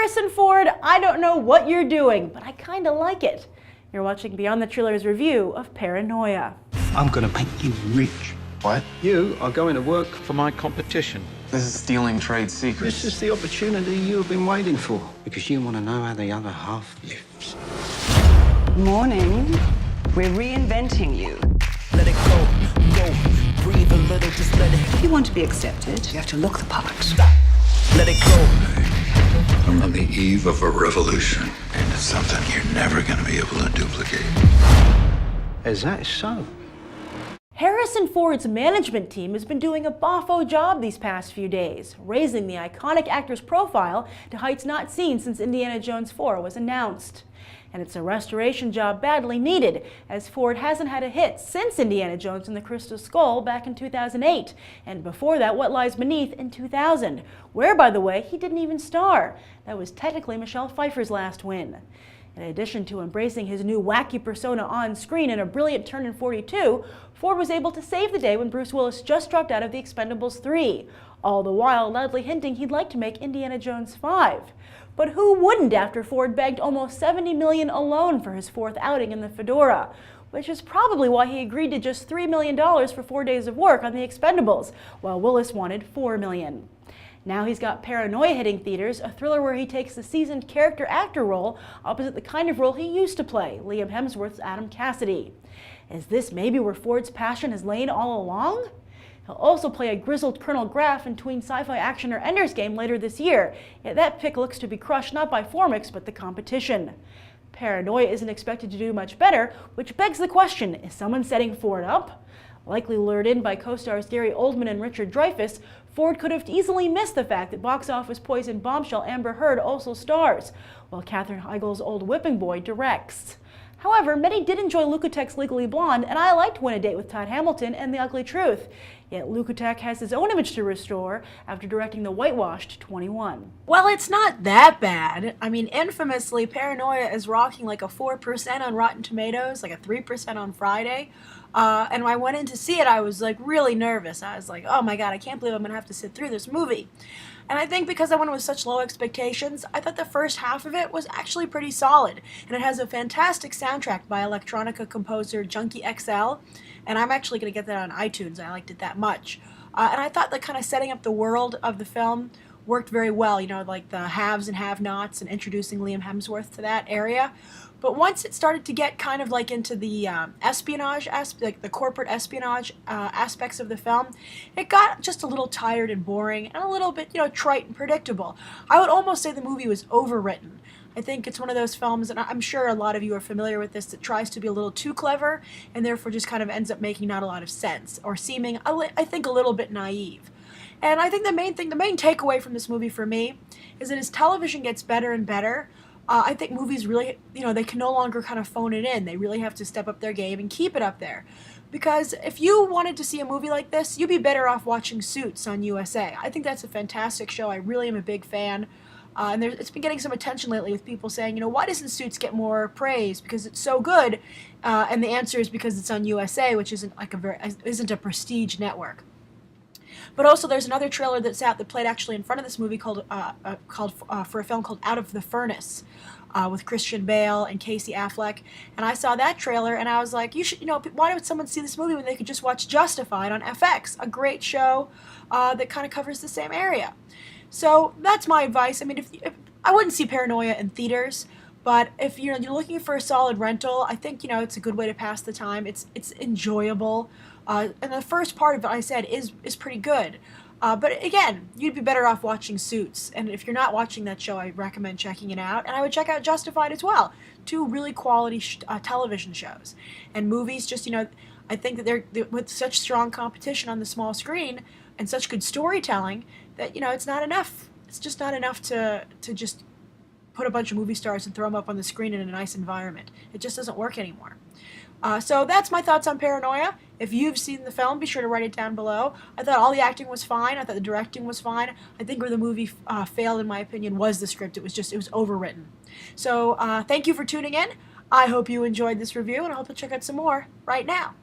Harrison Ford, I don't know what you're doing, but I kinda like it. You're watching Beyond the Trailers review of Paranoia. I'm gonna make you rich. What? You are going to work for my competition. This is stealing trade secrets. This is the opportunity you've been waiting for. Because you want to know how the other half lives. Morning. We're reinventing you. Let it go, breathe a little, just let it. If you want to be accepted, you have to look the part. Let it go. I'm on the eve of a revolution, and it's something you're never going to be able to duplicate. Is that so? Harrison Ford's management team has been doing a boffo job these past few days, raising the iconic actor's profile to heights not seen since Indiana Jones 4 was announced. And it's a restoration job badly needed, as Ford hasn't had a hit since Indiana Jones and the Crystal Skull back in 2008, and before that, What Lies Beneath in 2000, where, by the way, he didn't even star. That was technically Michelle Pfeiffer's last win. In addition to embracing his new wacky persona on screen in a brilliant turn in 42, Ford was able to save the day when Bruce Willis just dropped out of The Expendables 3, all the while loudly hinting he'd like to make Indiana Jones 5. But who wouldn't after Ford begged almost $70 million alone for his fourth outing in the fedora, which is probably why he agreed to just $3 million for 4 days of work on The Expendables, while Willis wanted $4 million. Now he's got Paranoia hitting theaters, a thriller where he takes the seasoned character-actor role opposite the kind of role he used to play, Liam Hemsworth's Adam Cassidy. Is this maybe where Ford's passion has lain all along? He'll also play a grizzled Colonel Graff in tween sci-fi actioner Ender's Game later this year, yet that pick looks to be crushed not by Formix but the competition. Paranoia isn't expected to do much better, which begs the question, is someone setting Ford up? Likely lured in by co-stars Gary Oldman and Richard Dreyfuss, Ford could have easily missed the fact that box office poison bombshell Amber Heard also stars, while Katherine Heigl's old whipping boy directs. However, many did enjoy Lukatek's Legally Blonde, and I liked Win a Date with Todd Hamilton and The Ugly Truth. Yet Lukatek has his own image to restore after directing the whitewashed 21. Well, it's not that bad. I mean, infamously, Paranoia is rocking like a 4% on Rotten Tomatoes, like a 3% on Friday. And when I went in to see it, I was like really nervous. I was like, oh my God, I can't believe I'm gonna have to sit through this movie. And I think because I went with such low expectations, I thought the first half of it was actually pretty solid. And it has a fantastic soundtrack by electronica composer Junkie XL. And I'm actually going to get that on iTunes. I liked it that much. And I thought that kind of setting up the world of the film worked very well, you know, like the haves and have-nots and introducing Liam Hemsworth to that area. But once it started to get kind of like into the espionage, like the corporate espionage aspects of the film, it got just a little tired and boring and a little bit, you know, trite and predictable. I would almost say the movie was overwritten. I think it's one of those films, and I'm sure a lot of you are familiar with this, that tries to be a little too clever and therefore just kind of ends up making not a lot of sense or seeming, I think, a little bit naive. And I think the main takeaway from this movie for me is that as television gets better and better, I think movies really, you know, they can no longer kind of phone it in. They really have to step up their game and keep it up there. Because if you wanted to see a movie like this, you'd be better off watching Suits on USA. I think that's a fantastic show. I really am a big fan. And it's been getting some attention lately with people saying, you know, why doesn't Suits get more praise? Because it's so good. And the answer is because it's on USA, which isn't like isn't a prestige network. But also, there's another trailer that's out that played actually in front of this movie for a film called Out of the Furnace, with Christian Bale and Casey Affleck. And I saw that trailer and I was like, why would someone see this movie when they could just watch Justified on FX, a great show that kind of covers the same area. So that's my advice. I mean, if I wouldn't see Paranoia in theaters, but if you're looking for a solid rental, I think it's a good way to pass the time. It's enjoyable. And the first part of it, I said, is pretty good. But again, you'd be better off watching Suits. And if you're not watching that show, I recommend checking it out. And I would check out Justified as well. Two really quality television shows. And movies, just, I think that they're with such strong competition on the small screen and such good storytelling that, it's not enough. It's just not enough to just put a bunch of movie stars and throw them up on the screen in a nice environment. It just doesn't work anymore. So that's my thoughts on Paranoia. If you've seen the film, be sure to write it down below. I thought all the acting was fine. I thought the directing was fine. I think where the movie failed, in my opinion, was the script. It was overwritten. So thank you for tuning in. I hope you enjoyed this review, and I hope you'll check out some more right now.